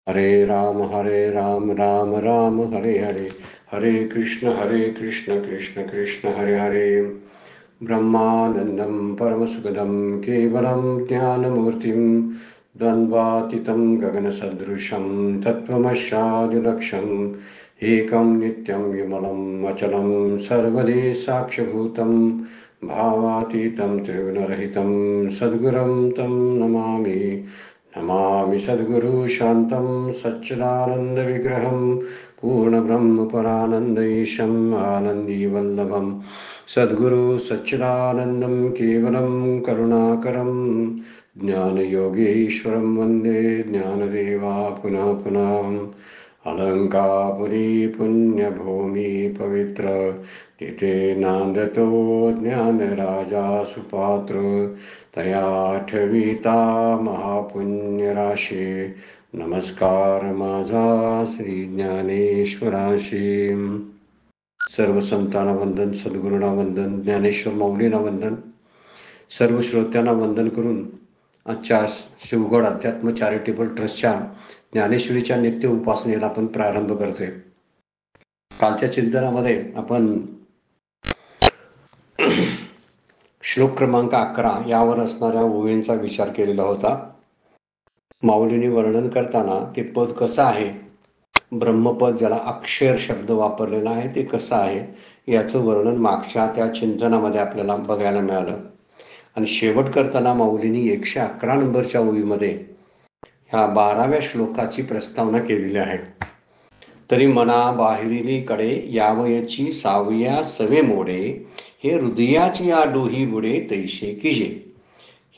हरे राम राम राम हरे हरे, हरे कृष्ण कृष्ण कृष्ण हरे हरे। ब्रह्मानन्दं परमसुखदं केवलं ज्ञानमूर्तिं द्वन्द्वातीतं गगनसदृशं तत्त्वमस्यादिलक्ष्यम् एकं नित्यं विमलम् अचलं सर्वदि साक्ष्यभूतं भावातीतं त्रिगुणरहितं सद्गुरुं तं नमामि। नमामि सद्गुरु शान्तं सच्चिदानन्दविग्रहं पूर्णब्रह्मपरानन्दैशम् आनन्दीवल्लभम् सद्गुरु सच्चिदानन्दं केवलं करुणाकरं ज्ञानयोगीश्वरं वन्दे ज्ञानदेवा पुनः पुनः। अलङ्कापुरी पुण्यभूमि पवित्र तिथे नांदतो ज्ञानराजा सुपात्र तया ठविता महापुण्यराशी। नमस्कार माझा श्री ज्ञानेश्वराशी। सर्व संतांना वंदन, सद्गुरूंना वंदन, ज्ञानेश्वर माऊलींना वंदन, सर्व श्रोत्यांना वंदन करून आजच्या शिवगड अध्यात्म चॅरिटेबल ट्रस्टच्या ज्ञानेश्वरीच्या नित्य उपासनेला आपण प्रारंभ करतोय। कालच्या चिंतनामध्ये आपण श्लोक क्रमांक 11 यावर असणाऱ्या ओळींचा विचार केलेला होता। माऊलींनी वर्णन करताना ते पद कसं आहे, ब्रह्मपद ज्याला अक्षर शब्द वापरलेला आहे ते कसं आहे याचं वर्णन मागच्या त्या चिंतनामध्ये आपल्याला बघायला मिळालं। आणि शेवट करताना माऊलींनी 111 नंबरच्या ओळीमध्ये ह्या 12व्या श्लोकाची प्रस्तावना केलेली आहे। तरी मना बाहेरीकडे यावयाची सावया सवे मोडे, हे हृदयाची या डोही बुडे तैसे किजे।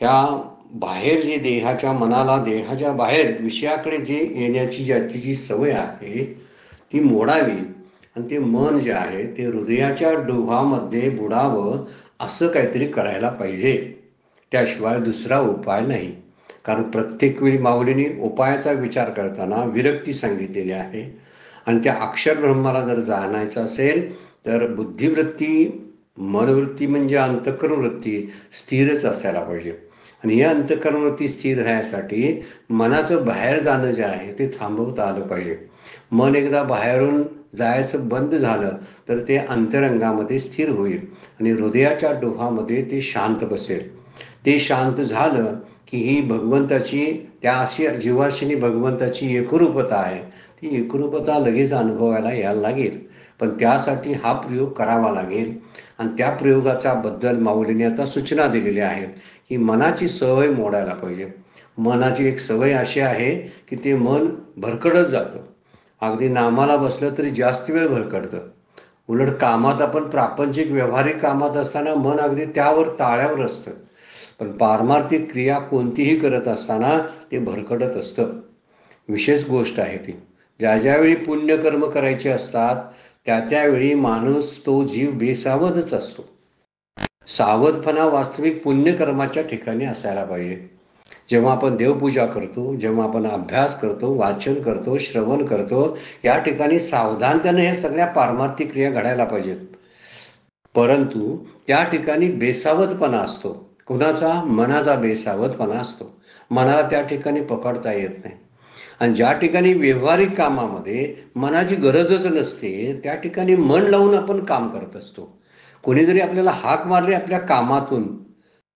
ह्या बाहेर जे देहाच्या मनाला देहाच्या बाहेर विषयाकडे जे येण्याची ज्याची जी सवय आहे ती मोडावी आणि ते मन जे आहे ते हृदयाच्या डोहामध्ये बुडावं असं काहीतरी करायला पाहिजे। त्याशिवाय दुसरा उपाय नाही। कारण प्रत्येक वेळी माऊलींनी उपायाचा विचार करताना विरक्ती सांगितलेली आहे। आणि त्या अक्षर ब्रह्माला जर जाणायचं असेल तर बुद्धिवृत्ती, मनवृत्ती म्हणजे अंतःकरण वृत्ती स्थिरच असायला पाहिजे। आणि या अंतःकरण वृत्ती स्थिर राहण्यासाठी मनाचं बाहेर जाणं जे आहे ते थांबवता आलं पाहिजे। मन एकदा बाहेरून जायचं बंद झालं तर ते अंतरंगामध्ये स्थिर होईल आणि हृदयाच्या डोहामध्ये ते शांत बसेल। ते शांत झालं की ही भगवंताची त्या अशी जीवाशी भगवंताची एकरूपता आहे, ती एकरूपता लगेच अनुभवायला यायला लागेल। पण त्यासाठी हा प्रयोग करावा लागेल आणि त्या प्रयोगाचा बद्दल माऊलीने आता सूचना दिलेल्या आहेत की मनाची सवय मोडायला पाहिजे। मनाची एक सवय अशी आहे की ते मन भरकडत जातं, अगदी नामाला बसलं तरी जास्त वेळ भरकडतं। उलट कामात आपण प्रापंचिक व्यावहारिक कामात असताना मन अगदी त्यावर ताळ्यावर असतं, पण पारमार्थिक क्रिया कोणतीही करत असताना ते भरकडत असतं। विशेष गोष्ट आहे ती, ज्यावेळी पुण्यकर्म करायचे असतात त्यावेळी माणूस तो जीव बेसावधच असतो। सावधपणा वास्तविक पुण्यकर्माच्या ठिकाणी असायला पाहिजे। जेव्हा आपण देवपूजा करतो, जेव्हा आपण अभ्यास करतो, वाचन करतो, श्रवण करतो, या ठिकाणी सावधानतेने हे सगळ्या पारमार्थिक क्रिया घडायला पाहिजेत। परंतु त्या ठिकाणी बेसावधपणा असतो। कुणाचा? मनाचा बेसावधपणा असतो। मनाला त्या ठिकाणी पकडता येत नाही। आणि ज्या ठिकाणी व्यावहारिक कामामध्ये मनाची गरजच नसते त्या ठिकाणी मन लावून आपण काम करत असतो। कोणीतरी आपल्याला हाक मारली आपल्या कामातून,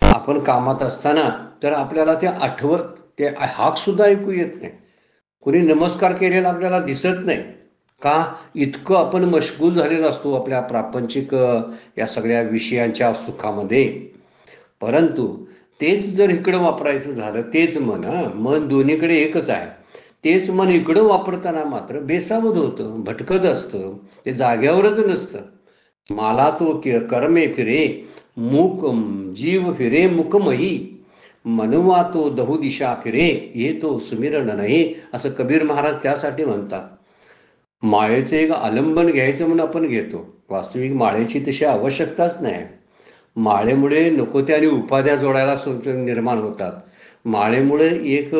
आपण कामात असताना तर आपल्याला ते आठवत, ते हाक सुद्धा ऐकू येत नाही। कोणी नमस्कार केलेला आपल्याला दिसत नाही का? इतकं आपण मशगूल झालेला असतो आपल्या प्रापंचिक या सगळ्या विषयांच्या सुखामध्ये। परंतु तेच जर इकडं वापरायचं झालं, तेच मन दोन्हीकडे एकच आहे, तेच मन इकडं वापरताना मात्र बेसावध होतं, भटकत असतं, ते जाग्यावरच नसतं। मला तो कर्मे फिरे मूक जीव फिरे मुकमही, मनवा तो दहु दिशा फिरे ये तो सुमिरण नाही, असं कबीर महाराज त्यासाठी म्हणतात। माळेचं एक आलंबन घ्यायचं म्हणून आपण घेतो, वास्तविक माळेची तशी आवश्यकताच नाही। माळेमुळे नको त्या आणि उपाध्या जोडायला निर्माण होतात। माळेमुळे एक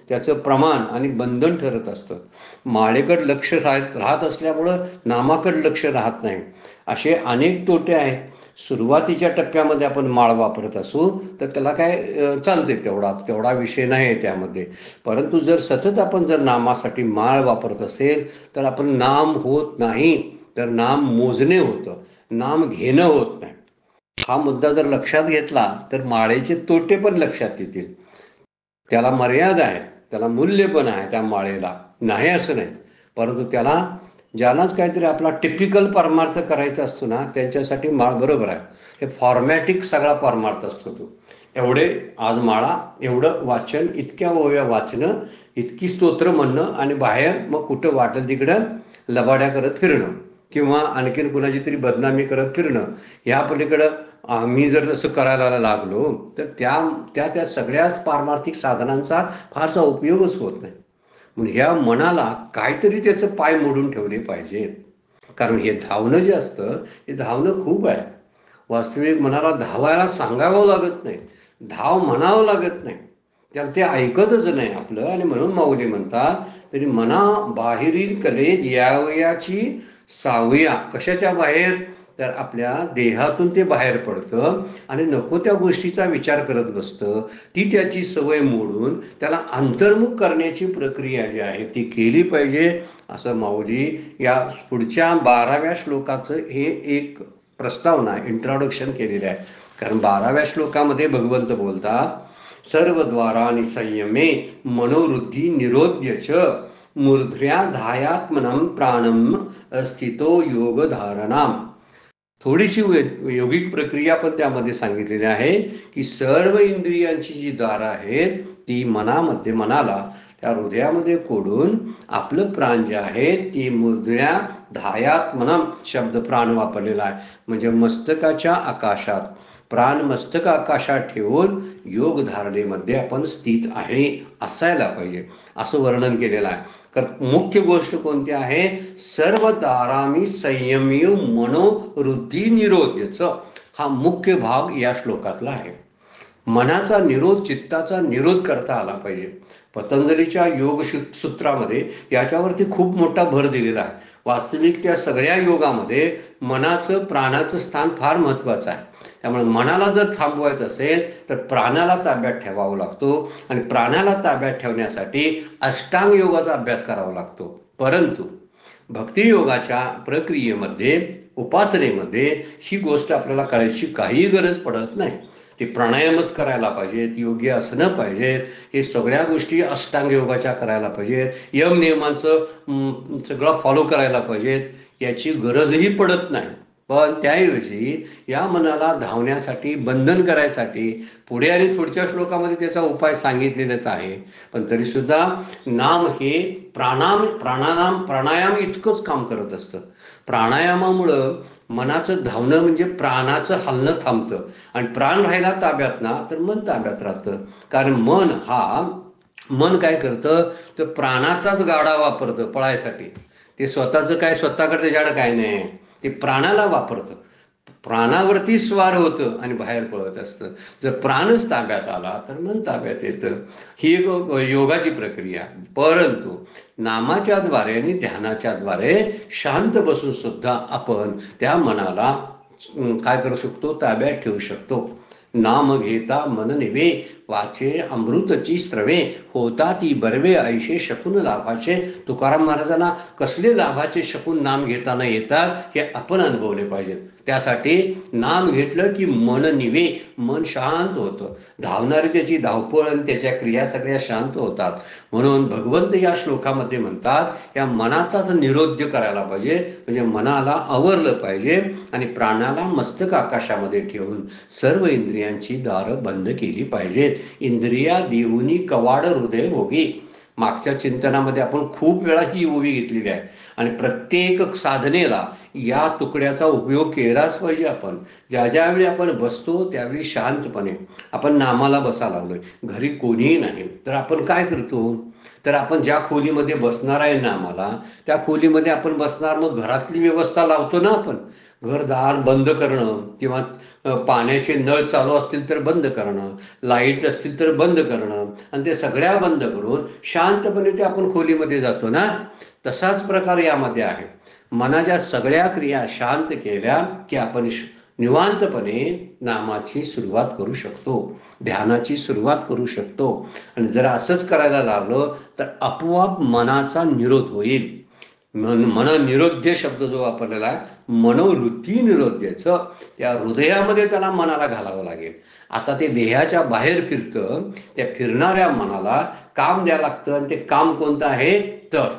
त्याचं प्रमाण आणि बंधन ठरत असतं। माळेकडे लक्ष राहत असल्यामुळं नामाकडे लक्ष राहत नाही, असे अनेक तोटे आहेत। सुरुवातीच्या टप्प्यामध्ये आपण माळ वापरत असू तर त्याला काय चालते, तेवढा विषय नाही त्यामध्ये. परंतु जर सतत आपण जर नामासाठी माळ वापरत असेल तर आपण नाम होत नाही, तर नाम मोजणे होतं, नाम घेणं होत नाही. हा मुद्दा जर लक्षात घेतला तर माळेचे तोटे पण लक्षात येतील. त्याला मर्यादा आहे, त्याला मूल्य पण आहे त्या माळेला, नाही असं नाही. परंतु त्याला ज्यालाच काहीतरी आपला टिपिकल परमार्थ करायचा असतो ना, त्यांच्यासाठी माळ बरोबर आहे. हे फॉर्मॅटिक सगळा परमार्थ असतो तो. एवढे आज माळा, एवढं वाचन, इतक्या ओव्या वाचणं, इतकी स्तोत्र म्हणणं आणि बाहेर मग कुठं वाटेल तिकडं लबाड्या करत फिरणं किंवा आणखीन कुणाची तरी बदनामी करत फिरणं. ह्या पलीकडं मी जर तसं करायला लागलो तर त्या सगळ्याच पारमार्थिक साधनांचा फारसा उपयोगच होत नाही. म्हणून ह्या मनाला काहीतरी त्याचं पाय मोडून ठेवले पाहिजेत. कारण हे धावणं जे असतं हे धावणं खूप आहे. वास्तविक मनाला धावायला सांगावं लागत नाही, धाव म्हणावं लागत नाही, त्याला ते ऐकतच नाही आपलं. आणि म्हणून माऊली म्हणतात, तरी मना बाहेरील कलेज यावयाची सावया. कशाच्या बाहेर? तर आपल्या देहातून ते बाहेर पडतं आणि नको त्या गोष्टीचा विचार करत बसतं. ती त्याची सवय मोडून त्याला अंतर्मुख करण्याची प्रक्रिया जी आहे ती केली पाहिजे, असं माऊली या पुढच्या 12व्या श्लोकाचं हे एक प्रस्तावना इंट्रोडक्शन केलेलं आहे. कारण 12व्या श्लोकामध्ये भगवंत बोलतात, सर्व द्वारांनी संयमे मनोवृद्धी निरोध्यच मूर्ध्या धायात्मनम प्राणम अस्थितो योग धारणाम. थोडीशी योगिक प्रक्रिया पण त्यामध्ये सांगितलेली आहे की सर्व इंद्रियांची जी दारं आहेत ती मनाला त्या हृदयामध्ये कोडून आपलं प्राण जे आहे ते मूर्ध्या धायात्मनम शब्द प्राण वापरलेला आहे. म्हणजे मस्तकाच्या आकाशात, प्राण मस्तक आकाशात ठेवून योग धारणेमध्ये आपण स्थित आहे, असायला पाहिजे, असं वर्णन केलेलं आहे. तर मुख्य गोष्ट कोणती आहे? सर्व दारामी संयमी मनोवृद्धी निरोधच, हा मुख्य भाग या श्लोकातला आहे. मनाचा निरोध, चित्ताचा निरोध करता आला पाहिजे. पतंजलीच्या योग सूत्रामध्ये याच्यावरती खूप मोठा भर दिलेला आहे. वास्तविक त्या सगळ्या योगामध्ये मनाचं, प्राणाचं स्थान फार महत्वाचं आहे. त्यामुळे मनाला जर थांबवायचं असेल तर प्राणाला ताब्यात ठेवावं लागतो आणि प्राणाला ताब्यात ठेवण्यासाठी अष्टांग योगाचा अभ्यास करावा लागतो. परंतु भक्तियोगाच्या प्रक्रियेमध्ये, उपासनेमध्ये ही गोष्ट आपल्याला करायची काही गरज पडत नाही. ते प्राणायामच करायला पाहिजेत, योग्य आसनं पाहिजेत, हे सगळ्या गोष्टी अष्टांग योगाच्या करायला पाहिजेत, यम नियमांचं सगळं फॉलो करायला पाहिजेत, याची गरजही पडत नाही. पण त्याऐवजी या मनाला धावण्यासाठी, बंधन करायसाठी पुढे आणि पुढच्या श्लोकामध्ये त्याचा उपाय सांगितलेलाच आहे. पण तरी सुद्धा नाम हे प्राणायाम इतकंच काम करत असतं. प्राणायामामुळं मनाचं धावणं म्हणजे प्राणाचं हलणं थांबतं आणि प्राण राहिला ताब्यात ना तर मन ताब्यात राहतं. कारण मन काय करतं, तर प्राणाचाच गाडा वापरतं पळायसाठी. ते स्वतःकडे त्याच्याकडे काय नाही, ते प्राणाला वापरतं, प्राणावरती स्वार होतं आणि बाहेर पळत असतं. जर प्राणच ताब्यात आला तर मन ताब्यात येतं. ही एक योगाची प्रक्रिया. परंतु नामाच्या द्वारे आणि ध्यानाच्या द्वारे शांत बसून सुद्धा आपण त्या मनाला काय करू शकतो, ताब्यात ठेवू शकतो. नाम घेता मन निवे, वाचे अमृतची स्रवे, होता ती बर्वे ऐशे शकून लाभाचे. तुकाराम महाराजांना कसले लाभाचे शकून नाम घेताना येतात हे आपण अनुभवले पाहिजेत. त्यासाठी नाम घेतलं की मन निवे, मन शांत होतं, धावणारी त्याची धावपळ आणि त्याच्या क्रिया सगळ्या शांत होतात. म्हणून भगवंत या श्लोकामध्ये म्हणतात या मनाचाच निरोध करायला पाहिजे, म्हणजे मनाला आवरलं पाहिजे आणि प्राणाला मस्तक आकाशामध्ये ठेवून सर्व इंद्रियांची दारं बंद केली पाहिजेत. इंद्रिया देऊनी कवाड हृदय भोगी. मागच्या चिंतनामध्ये आपण खूप वेळा ही ओवी घेतलेली आहे आणि प्रत्येक साधनेला या तुकड्याचा उपयोग केलाच पाहिजे. आपण ज्यावेळी आपण बसतो त्यावेळी शांतपणे आपण नामाला बसा लागलोय, घरी कोणीही नाही, तर आपण काय करतो, तर आपण ज्या खोलीमध्ये बसणार आहे नामाला त्या खोलीमध्ये आपण बसणार, मग घरातली व्यवस्था लावतो ना आपण, घरदार बंद करणं किंवा पाण्याचे नळ चालू असतील तर बंद करणं, लाईट असतील तर बंद करणं आणि ते सगळ्या बंद करून शांतपणे ते आपण खोलीमध्ये जातो ना. तसाच प्रकार यामध्ये आहे. मनाच्या सगळ्या क्रिया शांत केल्या की आपण निवांतपणे नामाची सुरुवात करू शकतो, ध्यानाची सुरुवात करू शकतो. आणि जर असंच करायला लागलो तर आपोआप मनाचा निरोध होईल. मन निरोध्य शब्द जो वापरलेला आहे, मनोवृत्ती निरोध्याचं, त्या हृदयामध्ये त्याला मनाला घालावं लागेल. आता ते देहाच्या बाहेर फिरतं, त्या फिरणाऱ्या मनाला काम द्यावं लागतं. आणि ते काम कोणतं आहे तर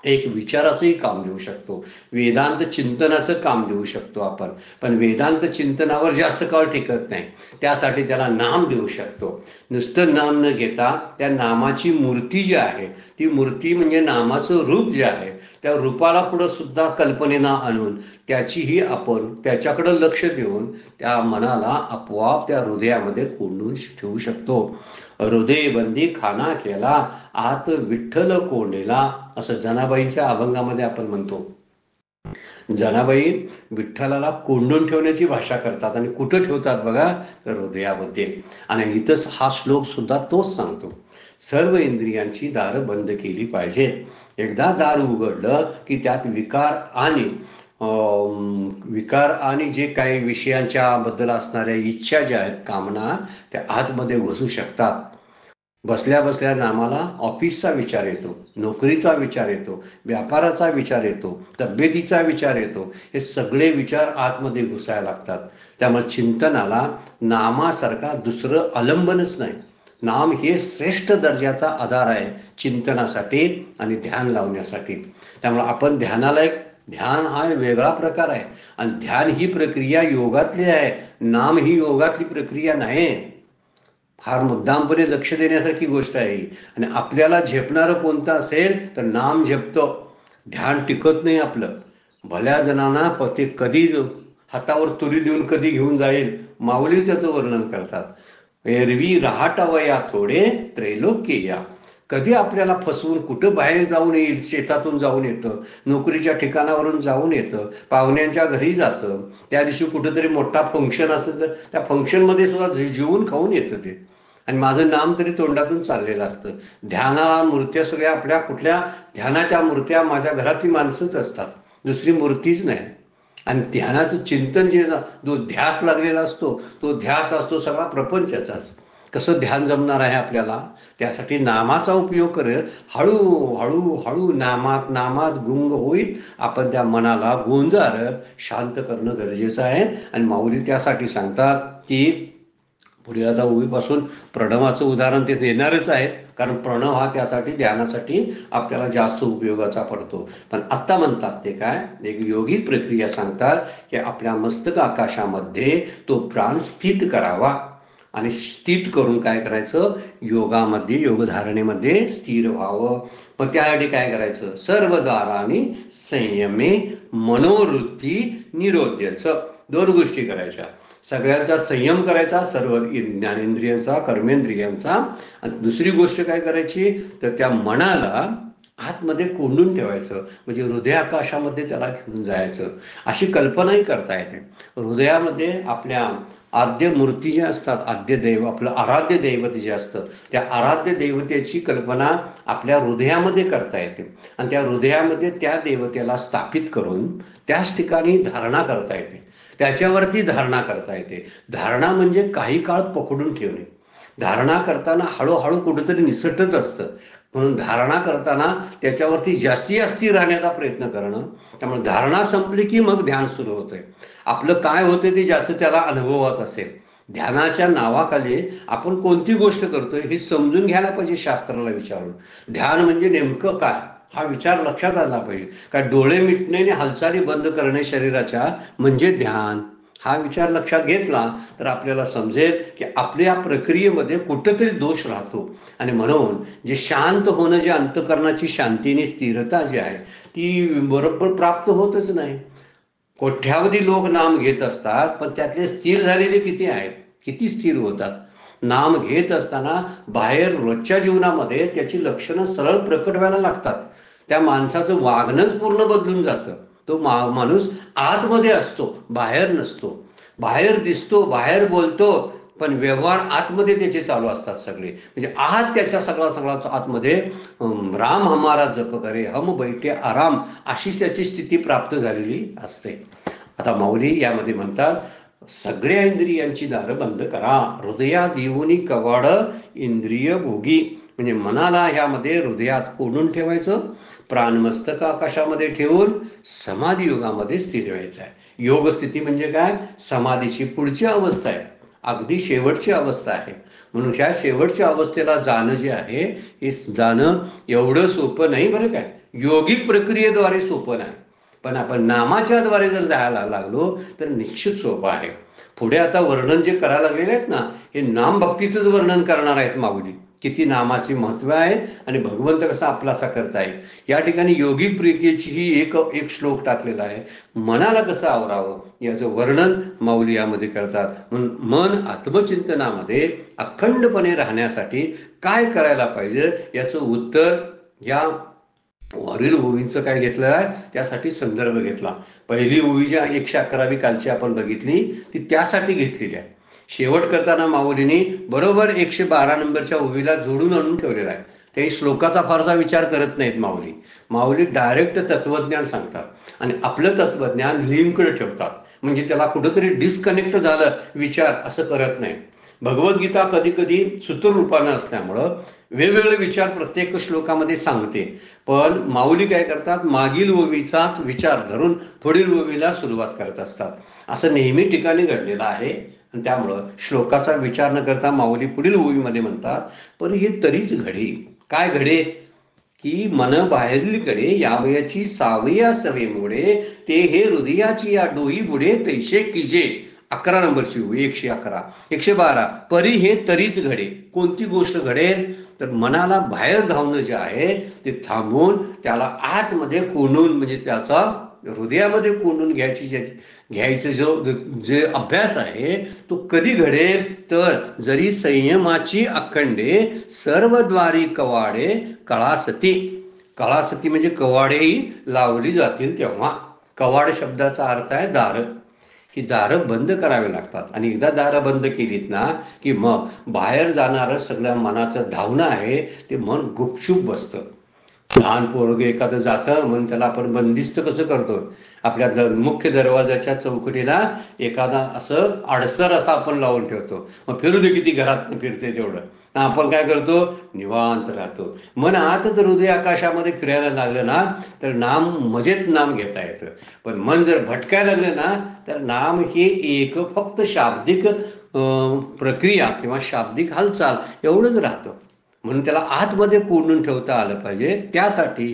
एक विचाराचंही काम देऊ शकतो, वेदांत चिंतनाचं काम देऊ शकतो आपण. पण वेदांत चिंतनावर जास्त काळ टिकत नाही, त्यासाठी त्याला नाम देऊ शकतो. नुसतं नाम न घेता त्या नामाची मूर्ती जी आहे, ती मूर्ती म्हणजे नामाचं रूप जे आहे, त्या रूपाला पुढं सुद्धा कल्पनेना आणून त्याचीही आपण त्याच्याकडं लक्ष देऊन त्या मनाला आपोआप त्या हृदयामध्ये कोंडून ठेवू शकतो. हृदय बंदी खाना केला, आत विठ्ठल कोंडेला, असं जनाबाईंच्या अभंगामध्ये आपण म्हणतो. जनाबाई विठ्ठलाला कोंडून ठेवण्याची भाषा करतात. आणि कुठं ठेवतात बघा, तर हृदयामध्ये. आणि इथंच हा श्लोक सुद्धा तोच सांगतो, सर्व इंद्रियांची दारं बंद केली पाहिजेत. एकदा दार उघडलं की त्यात विकार आणि जे काही विषयांच्या बद्दल असणाऱ्या इच्छा ज्या आहेत, कामना, त्या आतमध्ये घुसू शकतात. बसल्या बसल्या नामाला ऑफिसचा विचार येतो, नोकरीचा विचार येतो, व्यापाराचा विचार येतो, तब्येतीचा विचार येतो. हे सगळे विचार आतमध्ये घुसायला लागतात. त्यामुळे चिंतनाला नामासारखा दुसरं आलंबनच नाही. नाम हे श्रेष्ठ दर्जाचा आधार आहे चिंतनासाठी आणि ध्यान लावण्यासाठी. त्यामुळे आपण ध्यान हा वेगळा प्रकार आहे. आणि ध्यान ही प्रक्रिया योगातली आहे, नाम ही योगातली प्रक्रिया नाही. फार मुद्दामपणे लक्ष देण्यासारखी गोष्ट आहे. आणि आपल्याला झेपणारं कोणतं असेल तर नाम झेपतो, ध्यान टिकत नाही आपलं. भल्या जणांना ते कधी हातावर तुरी देऊन कधी घेऊन जाईल, माऊली त्याचं वर्णन करतात. एरवी रहाटवया थोडे त्रैलोक्य या. कधी आपल्याला फसवून कुठं बाहेर जाऊन येईल, शेतातून जाऊन येतं, नोकरीच्या ठिकाणावरून जाऊन येतं, पाहुण्यांच्या घरी जातं, त्या दिवशी कुठंतरी मोठा फंक्शन असेल तर त्या फंक्शनमध्ये सुद्धा जेवून खाऊन येतं ते. आणि माझं नाम तरी तोंडातून चाललेलं असतं. ध्याना मूर्त्या सगळ्या आपल्या कुठल्या ध्यानाच्या मूर्त्या माझ्या घरातली माणसंच असतात, दुसरी मूर्तीच नाही. आणि ध्यानाचं चिंतन जो ध्यास लागलेला असतो, तो ध्यास असतो सगळा प्रपंचाचाच. कसं ध्यान जमणार आहे आपल्याला, त्यासाठी नामाचा उपयोग करत हळूहळू हळू नामात गुंग होईल आपण त्या मनाला गोंजारत शांत करणं गरजेचं आहे. आणि माऊली त्यासाठी सांगतात की पुढे आता उभीपासून प्रणवाचं उदाहरण ते देणारच आहेत, कारण प्रणव हा त्यासाठी ध्यानासाठी आपल्याला जास्त उपयोगाचा पडतो. पण आत्ता म्हणतात ते काय, एक योगिक प्रक्रिया सांगतात की आपल्या मस्तक आकाशामध्ये तो प्राण स्थित करावा. आणि स्थित करून काय करायचं, योगामध्ये योगधारणेमध्ये स्थिर व्हावं. मग त्यासाठी काय करायचं, सर्व दारांनी संयमे मनोवृत्ती निरोध्याचं, दोन गोष्टी करायच्या. सगळ्यांचा संयम करायचा, सर्व ज्ञानेंद्रियांचा, कर्मेंद्रियांचा. आणि दुसरी गोष्ट काय करायची, तर त्या मनाला आतमध्ये कोंडून ठेवायचं, म्हणजे हृदयाकाशामध्ये त्याला घेऊन जायचं. अशी कल्पनाही करता येते. हृदयामध्ये आपल्या आद्य मूर्ती ज्या असतात, आपलं आराध्य दैवत जे असतं, त्या आराध्य दैवतेची कल्पना आपल्या हृदयामध्ये करता येते. आणि त्या हृदयामध्ये त्या देवतेला स्थापित करून त्याच ठिकाणी धारणा करता येते, त्याच्यावरती धारणा करता येते. धारणा म्हणजे काही काळ पकडून ठेवणे. धारणा करताना हळूहळू कुठेतरी निसटत असतं, म्हणून धारणा करताना त्याच्यावरती जास्ती राहण्याचा प्रयत्न करणं. त्यामुळे धारणा संपली की मग ध्यान सुरू होतंय. आपलं काय होतं ते ज्याचं त्याला अनुभवत असेल. ध्यानाच्या नावाखाली आपण कोणती गोष्ट करतोय हे समजून घ्यायला पाहिजे, शास्त्राला विचारून. ध्यान म्हणजे नेमकं काय हा विचार लक्षात आला पाहिजे. काय डोळे मिटणे आणि हालचाली बंद करणे शरीराच्या म्हणजे ध्यान, हा विचार लक्षात घेतला तर आपल्याला समजेल की आपल्या प्रक्रियेमध्ये कुठंतरी दोष राहतो. आणि म्हणून जे शांत होणं, जे अंतःकरणाची शांतीने स्थिरता जी आहे ती बरोबर प्राप्त होतच नाही. कोट्यावधी लोक नाम घेत असतात, पण त्यातले स्थिर झालेले किती आहेत, किती स्थिर होतात. नाम घेत असताना बाहेर रोजच्या जीवनामध्ये त्याची लक्षणं सरळ प्रकट व्हायला लागतात. त्या माणसाचं वागणंच पूर्ण बदलून जातं. तो माणूस आतमध्ये असतो, बाहेर नसतो. बाहेर दिसतो, बाहेर बोलतो, पण व्यवहार आतमध्ये त्याचे चालू असतात सगळे. म्हणजे आत त्याच्या सगळा आतमध्ये राम हमारा जप करे हम बैठे आराम, अशी त्याची स्थिती प्राप्त झालेली असते. आता माऊली यामध्ये म्हणतात, सगळ्या इंद्रियांची दारं बंद करा. हृदया देऊनी कवाड इंद्रिय भोगी, म्हणजे मनाला ह्यामध्ये हृदयात कोंडून ठेवायचं, प्राणमस्तक आकाशामध्ये ठेवून समाधी योगामध्ये स्थिर व्हायचं आहे. योग स्थिती म्हणजे काय? समाधीची पुढची अवस्था आहे, अगदी शेवटची अवस्था आहे. म्हणून ह्या शेवटच्या अवस्थेला जाणं जे आहे हे जाणं एवढं सोपं नाही बरं काय. योगिक प्रक्रियेद्वारे सोपं नाही, पण आपण नामाच्या द्वारे जर जायला लागलो तर निश्चित सोपं आहे. पुढे आता वर्णन जे करायला लागलेले आहेत ना, हे नाम भक्तीचंच वर्णन करणार आहेत माऊली. किती नामाचे महत्व आहे आणि भगवंत कसा आपलासा करता येईल. या ठिकाणी योगिक प्रक्रियेची ही एक श्लोक टाकलेला आहे. मनाला कसं आवरावं याचं वर्णन माऊली यामध्ये करतात. म्हणून मन आत्मचिंतनामध्ये अखंडपणे राहण्यासाठी काय करायला पाहिजे याचं उत्तर या वरील ओवींचं काय घेतलं आहे, त्यासाठी संदर्भ घेतला. पहिली ओवी जी 111वी कालची आपण बघितली ती त्यासाठी घेतलेली आहे. शेवट करताना माऊलींनी बरोबर 112 नंबरच्या ओवीला जोडून आणून ठेवलेला आहे. काही श्लोकाचा फारसा विचार करत नाहीत माऊली डायरेक्ट तत्वज्ञान सांगतात आणि आपलं तत्वज्ञान लिंकड ठेवतात. म्हणजे त्याला कुठंतरी डिस्कनेक्ट झालं विचार असं करत नाही. भगवद्गीता कधी कधी सूत्ररूपानं असल्यामुळं वेगवेगळे विचार प्रत्येक श्लोकामध्ये सांगते, पण माऊली काय करतात, मागील ओवीचाच विचार धरून पुढील ओवीला सुरुवात करत असतात. असं नेहमी ठिकाणी घडलेलं आहे आणि त्यामुळं श्लोकाचा विचार न करता माऊली पुढील ओवीमध्ये म्हणतात, पण हे तरीच घडे. काय घडे की मन बाहेरीकडे यावयाची सावया सवेमुळे ते हे हृदयाची या डोई बुडे तैसे किजे. 11 नंबरची ओवी 111. 112 परी हे तरीच घडे. कोणती गोष्ट घडेल तर मनाला बाहेर धावणं जे आहे ते थांबवून त्याला आतमध्ये कोंडून, म्हणजे त्याचा हृदयामध्ये कोंडून घ्यायचं जे अभ्यास आहे तो कधी घडेल तर जरी संयमाची अखंडे सर्वद्वारी कवाडे कळासती. कळासती म्हणजे कवाडेही लावली जातील तेव्हा. कवाड शब्दाचा अर्थ आहे दार. ही दारं बंद करावी लागतात आणि एकदा दारं बंद केलीत ना की मग बाहेर जाणारं सगळ्या मनाचं धावणं आहे ते मन गुपचूप बसतं. लहान पोरग एखादं जातं म्हणून त्याला आपण बंदिस्त कसं करतो, आपल्या मुख्य दरवाजाच्या चौकटीला एखादा असं अडसर असा आपण लावून ठेवतो. मग फिरू दे किती घरात फिरते तेवढं, आपण काय करतो, निवांत राहतो. मन आतच हृदय आकाशामध्ये फिरायला लागलं ना तर नाम मजेत नाम घेता येतं. पण मन जर भटकायला लागलं ना तर नाम हे एक फक्त शाब्दिक प्रक्रिया किंवा शाब्दिक हालचाल एवढंच राहतं. म्हणून त्याला आतमध्ये कोंडून ठेवता आलं पाहिजे. त्यासाठी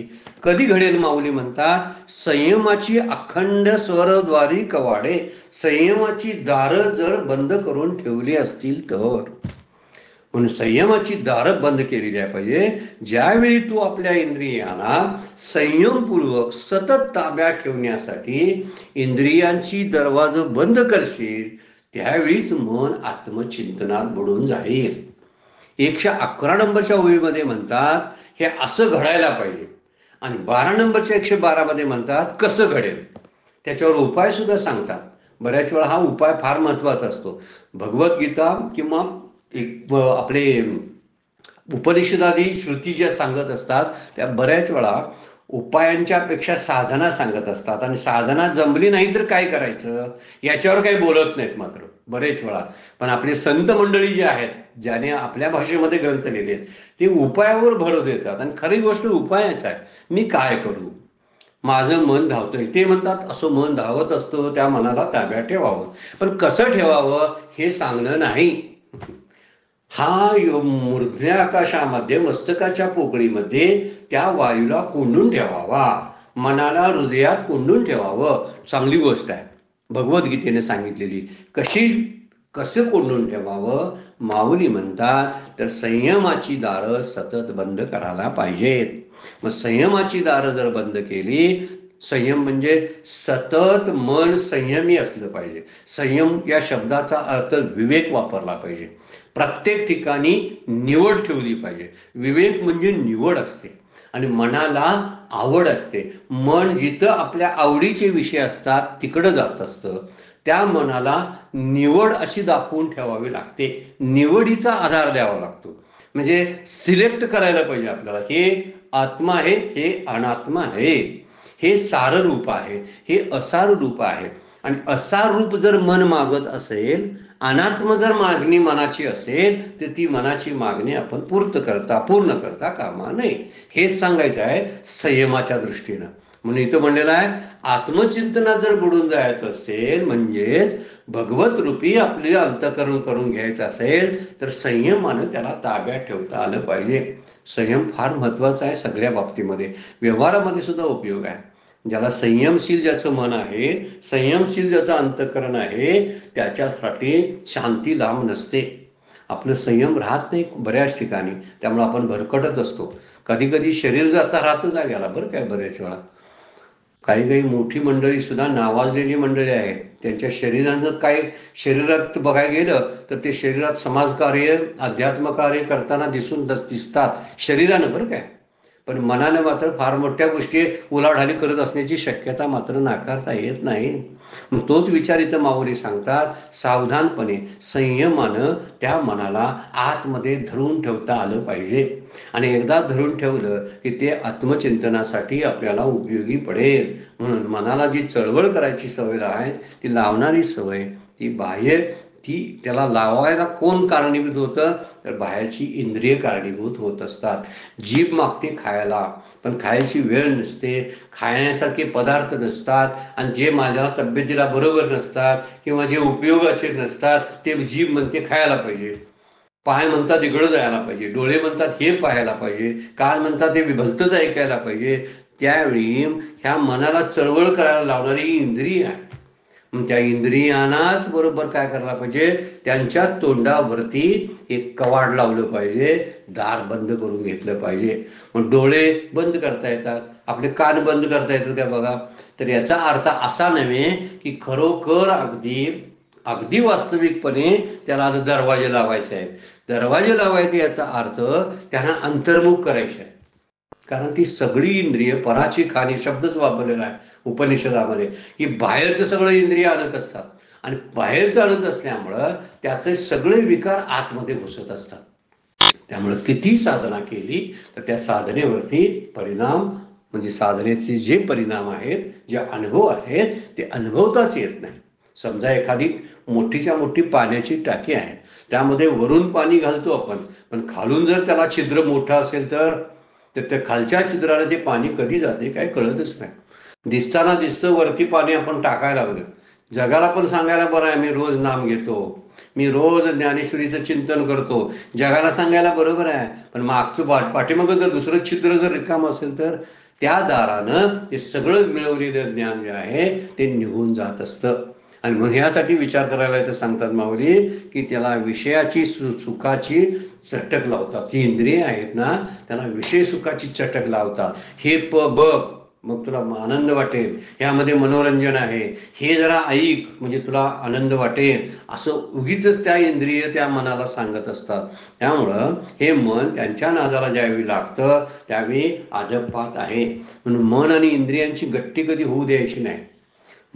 कधी घडेल माऊली म्हणतात, संयमाची अखंड स्वरद्वारी कवाडे. संयमाची दारं जर बंद करून ठेवली असतील तर. म्हणून संयमाची दारं बंद केलेली आहे पाहिजे. ज्यावेळी तू आपल्या इंद्रियांना संयमपूर्वक सतत ताब्यात ठेवण्यासाठी इंद्रियांची दरवाजं बंद करशील त्यावेळीच मन आत्मचिंतनात बुडून जाईल. 111 नंबरच्या ओळीमध्ये म्हणतात हे असं घडायला पाहिजे आणि 12 नंबरच्या 112 मध्ये म्हणतात कसं घडेल, त्याच्यावर उपाय सुद्धा सांगतात. बऱ्याच वेळा हा उपाय फार महत्वाचा असतो. भगवद्गीता किंवा आपले उपनिषदादी श्रुती ज्या सांगत असतात त्या बऱ्याच वेळा उपायांच्या पेक्षा साधना सांगत असतात आणि साधना जमली नाही तर काय करायचं याच्यावर काही बोलत नाहीत मात्र बरेच वेळा. पण आपले संत मंडळी जे आहेत ज्याने आपल्या भाषेमध्ये ग्रंथ लिहिले आहेत ते उपायावर भर देतात आणि खरी गोष्ट उपायाच आहे. मी काय करू, माझं मन धावतंय, ते म्हणतात असं मन धावत असतं त्या मनाला ताब्यात ठेवावं. पण कसं ठेवावं हे सांगणं नाही. हा मूर्ध्य आकाशामध्ये मस्तकाच्या पोकळीमध्ये त्या वायूला कोंडून ठेवावा, मनाला हृदयात कोंडून ठेवावं. चांगली गोष्ट आहे भगवद्गीतेने सांगितलेली. कसं कोंडून ठेवावं माऊली म्हणतात तर संयमाची दारं सतत बंद करायला पाहिजेत. मग संयमाची दारं जर बंद केली, संयम म्हणजे सतत मन संयमी असलं पाहिजे. संयम या शब्दाचा अर्थ विवेक वापरला पाहिजे. प्रत्येक ठिकाणी निवड ठेवली पाहिजे. विवेक म्हणजे निवड असते आणि मनाला आवड असते. मन जिथं आपल्या आवडीचे विषय असतात तिकडं जात असतं. त्या मनाला निवड अशी दाखवून ठेवावी लागते. निवडीचा आधार द्यावा लागतो. म्हणजे सिलेक्ट करायला पाहिजे आपल्याला, हे आत्मा आहे, हे अनात्मा आहे, हे सार रूप आहे, हे असार रूप आहे. आणि असा रूप जर मन मागत असेल, अनात्म जर मागणी मनाची असेल, तर ती मनाची मागणी आपण पूर्ण करता कामा नये. हेच सांगायचं आहे संयमाच्या दृष्टीनं. म्हणून इथं म्हणलेलं आहे, आत्मचिंतनात जर बुडून जायचं असेल, म्हणजेच भगवत रूपी आपले अंतःकरण करून घ्यायचं असेल, तर संयमानं त्याला ताब्यात ठेवता आलं पाहिजे. संयम फार महत्वाचा आहे सगळ्या बाबतीमध्ये, व्यवहारामध्ये सुद्धा उपयोग आहे. ज्याला संयमशील ज्याचं मन आहे, संयमशील ज्याचं अंतःकरण आहे, त्याच्यासाठी शांती लांब नसते. आपलं संयम राहत नाही बऱ्याच ठिकाणी, त्यामुळे आपण भरकटत असतो. कधी कधी शरीर जाता राहतं जाग्याला, बरं काय, बऱ्याच वेळा काही काही मोठी मंडळी सुद्धा नावाजलेली मंडळी आहेत, त्यांच्या शरीरानं काय, शरीरात बघायला गेलं तर ते शरीरात समाजकार्य अध्यात्म कार्य करताना दिसतात शरीरानं, बरं काय, पण मनाने मात्र फार मोठ्या गोष्टी उलाढाली करत असण्याची शक्यता मात्र नाकारता येत नाही. मग तोच विचार इथं माऊली सांगतात, सावधानपणे संयमानं त्या मनाला आतमध्ये धरून ठेवता आलं पाहिजे. आणि एकदा धरून ठेवलं की ते आत्मचिंतनासाठी आपल्याला उपयोगी पडेल. म्हणून मनाला जी चळवळ करायची सवय आहे, ती लावणारी सवय, ती बाह्य, ती त्याला लावायला कोण कारणीभूत होतं, तर बाहेरची इंद्रिय कारणीभूत होत असतात. जीभ मागते खायला, पण खायची वेळ नसते, खाण्यासारखे पदार्थ नसतात, आणि जे माझ्या तब्येतीला बरोबर नसतात किंवा जे उपयोगाचे नसतात ते जीभ म्हणते खायला पाहिजे, पाय म्हणतात इकडं जायला पाहिजे, डोळे म्हणतात हे पाहायला पाहिजे, कान म्हणतात हे भलतंच ऐकायला पाहिजे. त्यावेळी ह्या मनाला चळवळ करायला लावणारी इंद्रिय आहे. मग त्या इंद्रियांनाच बरोबर काय करायला पाहिजे, त्यांच्या तोंडावरती एक कवाड लावलं पाहिजे, दार बंद करून घेतलं पाहिजे. मग डोळे बंद करता येतात, आपले कान बंद करता येतात का बघा. तर याचा अर्थ असा नव्हे की खरोखर अगदी अगदी वास्तविकपणे त्याला आता दरवाजे लावायचे आहेत. दरवाजे लावायचे याचा अर्थ त्यांना अंतर्मुख करायचे आहे. कारण ती सगळी इंद्रिय पराची खाणी शब्दच वापरलेला आहे उपनिषदामध्ये, की बाहेरचं सगळं इंद्रिय आणत असतात, आणि बाहेरचं आणत असल्यामुळं त्याचे सगळे विकार आतमध्ये घुसत असतात. त्यामुळे किती साधना केली तर त्या साधनेवरती परिणाम, म्हणजे साधनेचे जे परिणाम आहेत, जे अनुभव आहेत, ते अनुभवताच येत नाही. समजा एखादी मोठीच्या मोठी पाण्याची टाकी आहे, त्यामध्ये वरून पाणी घालतो आपण, पण खालून जर त्याला छिद्र मोठं असेल तर त्या खालच्या छिद्राला ते पाणी कधी जाते काय कळतच नाही. दिसताना दिसतं वरती पाणी आपण टाकायला लागलं. जगाला पण सांगायला बरं आहे, मी रोज नाम घेतो, मी रोज ज्ञानेश्वरीचं चिंतन करतो, जगाला सांगायला बरोबर आहे, पण मागचं पाठीमागं जर दुसरं छिद्र जर रिकाम असेल तर त्या दारानं ते सगळं मिळवलेलं ज्ञान जे आहे ते निघून जात असतं. आणि म्हणून ह्यासाठी विचार करायला इथं सांगतात माऊली, की त्याला विषयाची सुखाची चटक लावतात. जी इंद्रिय आहेत ना, त्यांना विषय सुखाची चटक लावतात. हे बघ, मग तुला आनंद वाटेल, ह्यामध्ये मनोरंजन आहे, हे जरा ऐक म्हणजे तुला आनंद वाटेल, असं उगीच त्या इंद्रिय त्या मनाला सांगत असतात. त्यामुळं हे मन त्यांच्या नादाला ज्यावेळी लागतं त्यावेळी अधपात आहे. म्हणून मन आणि इंद्रियांची गट्टी कधी होऊ द्यायची नाही.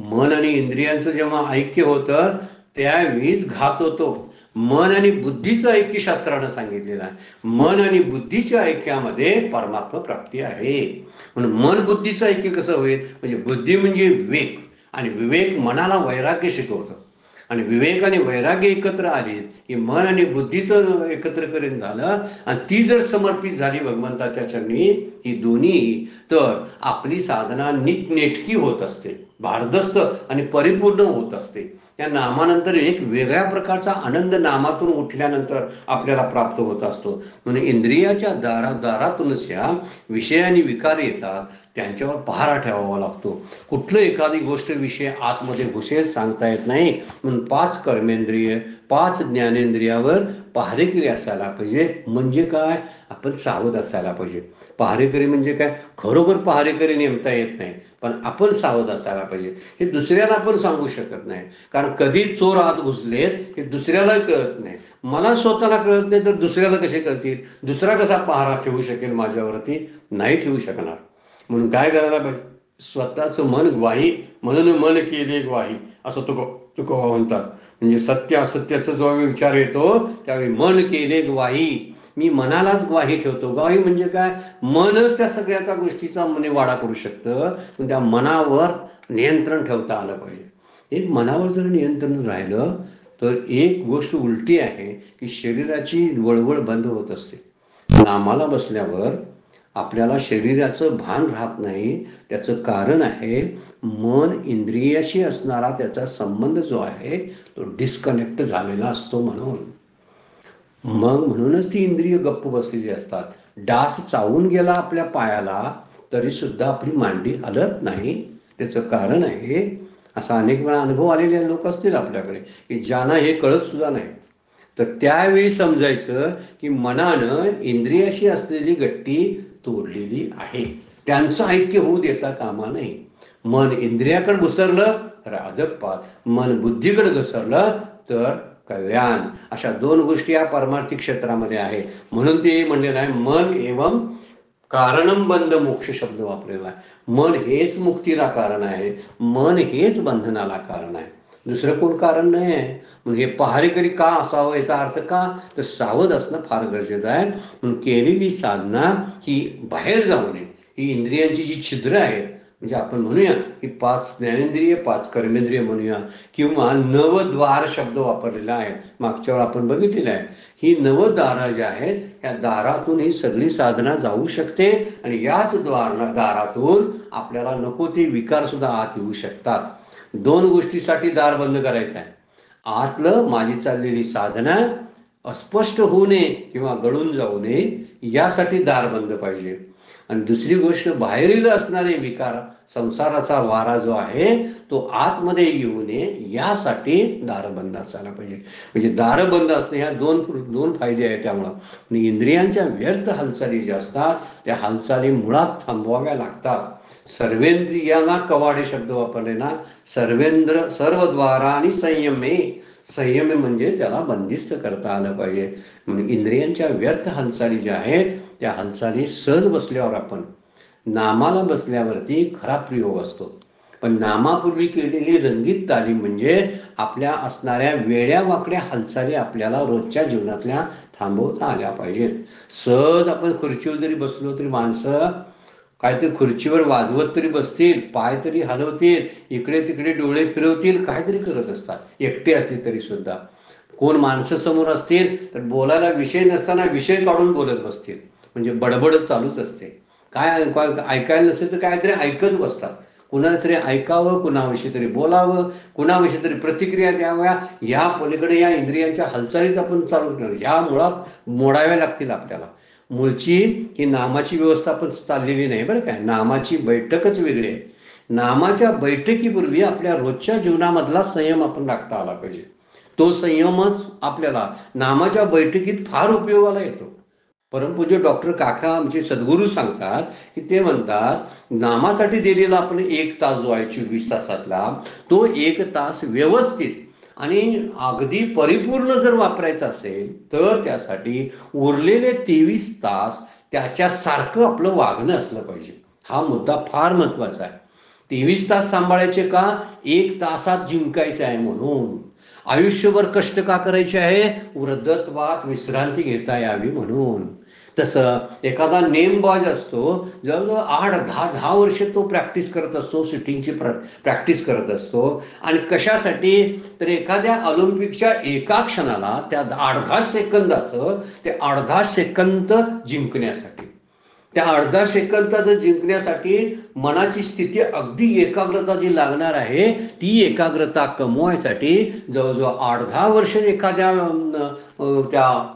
मन आणि इंद्रियांचं जेव्हा ऐक्य होतं त्यावेळीच घात होतो. मन आणि बुद्धीचं ऐक्य शास्त्रानं सांगितलेलं आहे. मन आणि बुद्धीच्या ऐक्यामध्ये परमात्मा प्राप्ती आहे. म्हणून मन बुद्धीचं ऐक्य कसं होईल, म्हणजे बुद्धी म्हणजे विवेक, आणि विवेक मनाला वैराग्य शिकवतं, आणि विवेक आणि वैराग्य एकत्र आली की मन आणि बुद्धीचं एकत्रकरण झालं, आणि ती जर समर्पित झाली भगवंताच्या चरणी ही दोन्ही, तर आपली साधना नीटनेटकी होत असते, भारदस्त आणि परिपूर्ण होत असते. त्या नामानंतर एक वेगळ्या प्रकारचा आनंद नामातून उठल्यानंतर आपल्याला प्राप्त होत असतो. म्हणून इंद्रियाच्या दारातूनच ह्या विषय आणि विकार येतात, त्यांच्यावर पहारा ठेवावा लागतो. कुठलं एखादी गोष्ट विषय आतमध्ये घुसेल सांगता येत नाही. म्हणून 5 कर्मेंद्रिय 5 ज्ञानेंद्रियावर पहारेकरी असायला पाहिजे. म्हणजे काय, आपण सावध असायला पाहिजे. पहारेकरी म्हणजे काय, खरोखर पहारेकरी नेमता येत नाही, पण आपण सावध असायला पाहिजे. हे दुसऱ्याला आपण सांगू शकत नाही, कारण कधी चोर आत घुसलेत हे दुसऱ्याला कळत नाही. मला स्वतःला कळत नाही तर दुसऱ्याला कसे कळतील, दुसरा कसा पहारा ठेवू शकेल माझ्यावरती, नाही ठेवू शकणार. म्हणून काय करायला पाहिजे, स्वतःचं मन ग्वाही, म्हणून मन केले ग्वाही, असं तुकोबा म्हणतात. म्हणजे सत्य असत्याचा जो विचार येतो त्यावेळी मन केले ग्वाही, मी मनालाच ग्वाही ठेवतो. ग्वाही म्हणजे काय, मनच त्या सगळ्याचा गोष्टीचा वाडा करू शकतं, पण त्या मनावर नियंत्रण ठेवता आलं पाहिजे. एक मनावर जर नियंत्रण राहिलं तर एक गोष्ट उलटी आहे की शरीराची वळवळ बंद होत असते. नामाला बसल्यावर आपल्याला शरीराचं भान राहत नाही. त्याचं कारण आहे मन इंद्रियाशी असणारा त्याचा संबंध जो आहे तो डिस्कनेक्ट झालेला असतो. म्हणूनच ती इंद्रिय गप्प बसलेली असतात. डास चावून गेला आपल्या पायाला तरी सुद्धा आपली मांडी हलत नाही. त्याचं कारण आहे, असा अनेक वेळा अनुभव आलेले लोक असतील आपल्याकडे की ज्यांना हे कळत सुद्धा नाही. तर त्यावेळी समजायचं की मनानं इंद्रियाशी असलेली गट्टी तोडलेली आहे. त्यांचं ऐक्य होऊ देता कामा नये. मन इंद्रियाकडे घुसरलं तर अधःपात, मन बुद्धीकडे घसरलं तर कल्याण. अशा दोन गोष्टी या पारमार्थिक क्षेत्रामध्ये आहे. म्हणून ते म्हणलेलं आहे मन एवं कारणम बंध मोक्ष शब्द वापरलेला आहे. मन हेच मुक्तीला कारण आहे, मन हेच बंधनाला कारण आहे, दुसरं कोण कारण नाही आहे. म्हणजे पहारेकरी का असावं याचा अर्थ का तर सावध असणं फार गरजेचं आहे. म्हणून केलेली साधना ही बाहेर जाऊ नये. ही इंद्रियांची जी छिद्र आहेत, म्हणजे आपण म्हणूया की 5 ज्ञानेंद्रिय 5 कर्मेंद्रिय म्हणूया, किंवा नवद्वार शब्द वापरलेला आहे, मागच्या वेळा आपण बघितलेला आहे. ही नवद्वार ज्या आहेत या दारातून ही सगळी साधना जाऊ शकते आणि याच दारातून आपल्याला नको ते विकार सुद्धा आत येऊ शकतात. 2 गोष्टीसाठी दार बंद करायचं आहे. आतलं माझी चाललेली साधना अस्पष्ट होऊ नये किंवा गळून जाऊ नये यासाठी दार बंद पाहिजे. आणि दुसरी गोष्ट बाहेरील असणारे विकार, संसाराचा वारा जो आहे तो आतमध्ये येऊ नये यासाठी दारबंद असायला पाहिजे. म्हणजे दारबंद असणे ह्या दोन फायदे आहेत. त्यामुळं इंद्रियांच्या व्यर्थ हालचाली ज्या असतात त्या हालचाली मुळात थांबवाव्या लागतात. सर्वेंद्रियाला कवाडे शब्द वापरले ना, सर्वद्वारा आणि संयमे. संयम म्हणजे त्याला बंदिस्त करता आलं पाहिजे. म्हणजे इंद्रियांच्या व्यर्थ हालचाली ज्या आहेत त्या हालचाली सहज बसल्यावर, आपण नामाला बसल्यावरती खरा प्रयोग असतो. पण नामापूर्वी केलेली रंगीत तालीम म्हणजे आपल्या असणाऱ्या वेड्या वाकड्या हालचाली आपल्याला रोजच्या जीवनातल्या थांबवता आल्या पाहिजेत. सहज आपण खुर्चीवर जरी बसलो तरी माणसं काहीतरी खुर्चीवर वाजवत तरी बसतील, पाय तरी हलवतील, इकडे तिकडे डोळे फिरवतील, काहीतरी करत असतात. एकटे असतील तरी सुद्धा. कोण माणसं समोर असतील तर बोलायला विषय नसताना विषय काढून बोलत बसतील. म्हणजे बडबड चालूच असते. काय ऐकायला नसेल तर काहीतरी ऐकत बसतात. कुणाला तरी ऐकावं, कुणाविषयी तरी बोलावं, कुणाविषयी तरी प्रतिक्रिया द्याव्या, या पलीकडे या इंद्रियांच्या हालचालीच आपण चालू करणार. ह्या मुळात मोडाव्या लागतील आपल्याला. मूळची ही नामाची व्यवस्था पण चाललेली नाही बरं काय. नामाची बैठकच वेगळी आहे. नामाच्या बैठकीपूर्वी आपल्या रोजच्या जीवनामधला संयम आपण राखता आला पाहिजे. तो संयमच आपल्याला नामाच्या बैठकीत फार उपयोगाला येतो. परमपूज्य डॉक्टर काका आमचे सद्गुरू सांगतात की ते म्हणतात नामासाठी दिलेला आपण 1 तास जो आहे 24 तासातला, तो 1 तास व्यवस्थित आणि अगदी परिपूर्ण जर वापरायचा असेल तर त्यासाठी उरलेले 23 तास त्याच्यासारखं आपलं वागणं असलं पाहिजे. हा मुद्दा फार महत्वाचा आहे. 23 तास सांभाळायचे का? 1 तासात जिंकायचे आहे म्हणून. आयुष्यभर कष्ट का करायचे आहे? वृद्धत्वात विश्रांती घेता यावी म्हणून. तसं एखादा नेमबाज असतो, जवळजवळ 8-10 वर्ष तो प्रॅक्टिस करत असतो, सिटिंगची प्रॅक्टिस करत असतो. आणि कशासाठी? तर एखाद्या ऑलिम्पिकच्या एका क्षणाला त्या 8-10 सेकंदाचं ते 8-10 सेकंद जिंकण्यासाठी, त्या 8-10 सेकंदाचं जिंकण्यासाठी मनाची स्थिती, अगदी एकाग्रता जी लागणार आहे ती एकाग्रता कमवायसाठी जवळजवळ 8-10 वर्ष एखाद्या त्या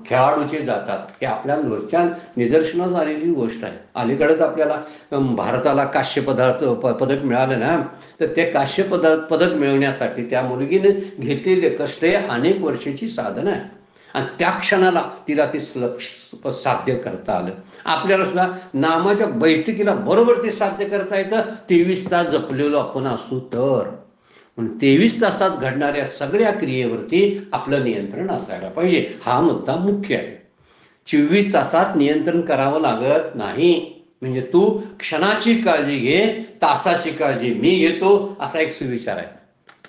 खेळाडूचे जातात. हे आपल्या रोजच्या निदर्शनास आलेली गोष्ट आहे. अलीकडेच आपल्याला भारताला काश्य पदक मिळालं ना, तर ते काश्य पदक मिळवण्यासाठी त्या मुलगीने घेतलेले कष्ट हे अनेक वर्षाची साधना आहे. आणि त्या क्षणाला तिला ते साध्य करता आलं. आपल्याला सुद्धा नामाच्या बैठकीला बरोबर ते साध्य करता येतं 23 तास जपलेलो आपण असू तर. म्हणून 23 तासात घडणाऱ्या सगळ्या क्रियेवरती आपलं नियंत्रण असायला पाहिजे. हा मुद्दा मुख्य आहे. 24 तासात नियंत्रण करावं लागत नाही. म्हणजे तू क्षणाची काळजी घे, तासाची काळजी मी घेतो असा एक सुविचार आहे.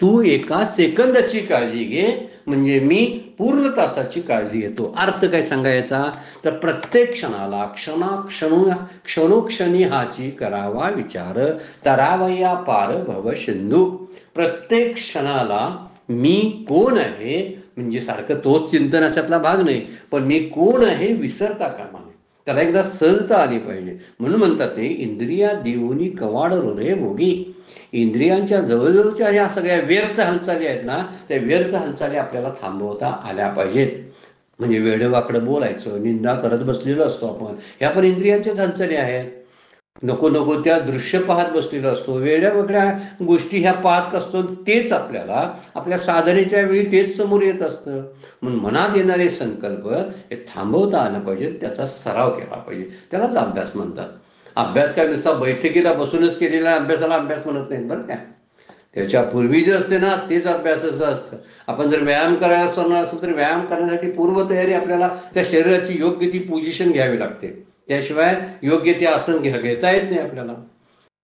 तू एका सेकंदाची काळजी घे, म्हणजे मी पूर्ण तासाची काळजी घेतो. अर्थ काय सांगायचा? तर प्रत्येक क्षणाला क्षणोक्षणी हाची करावा विचार, तरावया पार भव सिंधू. प्रत्येक क्षणाला मी कोण आहे म्हणजे सारखं तोच चिंतन अशातला भाग नाही, पण मी कोण आहे विसरता कामा नये. त्याला एकदा सहजता आली पाहिजे. म्हणून म्हणतात ते इंद्रिया देऊनी कवाड हृदय भोगी. इंद्रियांच्या जवळजवळच्या ह्या सगळ्या व्यर्थ हालचाली आहेत ना, त्या व्यर्थ हालचाली आपल्याला थांबवता आल्या पाहिजेत. म्हणजे वेडवाकडं बोलायचं, निंदा करत बसलेलो असतो आपण, ह्या पण इंद्रियांच्याच हालचाली आहेत. नको नको त्या दृश्य पाहत बसलेलो असतो, वेगळ्या वेगळ्या गोष्टी ह्या पाहत असतो, तेच आपल्याला आपल्या साधनेच्या वेळी तेच समोर येत असतं. म्हणून मनात येणारे संकल्प हे थांबवता आलं पाहिजे, त्याचा सराव केला पाहिजे. त्यालाच अभ्यास म्हणतात. अभ्यास काय नुसता बैठकीला बसूनच केलेला अभ्यासाला अभ्यास म्हणत नाहीत बरं काय. त्याच्या पूर्वी जे असते ना तेच अभ्यासाचं असतं. आपण जर व्यायाम करायला करणार असतो तर व्यायाम करण्यासाठी पूर्वतयारी आपल्याला त्या शरीराची योग्य ती पोझिशन घ्यावी लागते. त्याशिवाय योग्य ते आसन घेता येत नाही आपल्याला.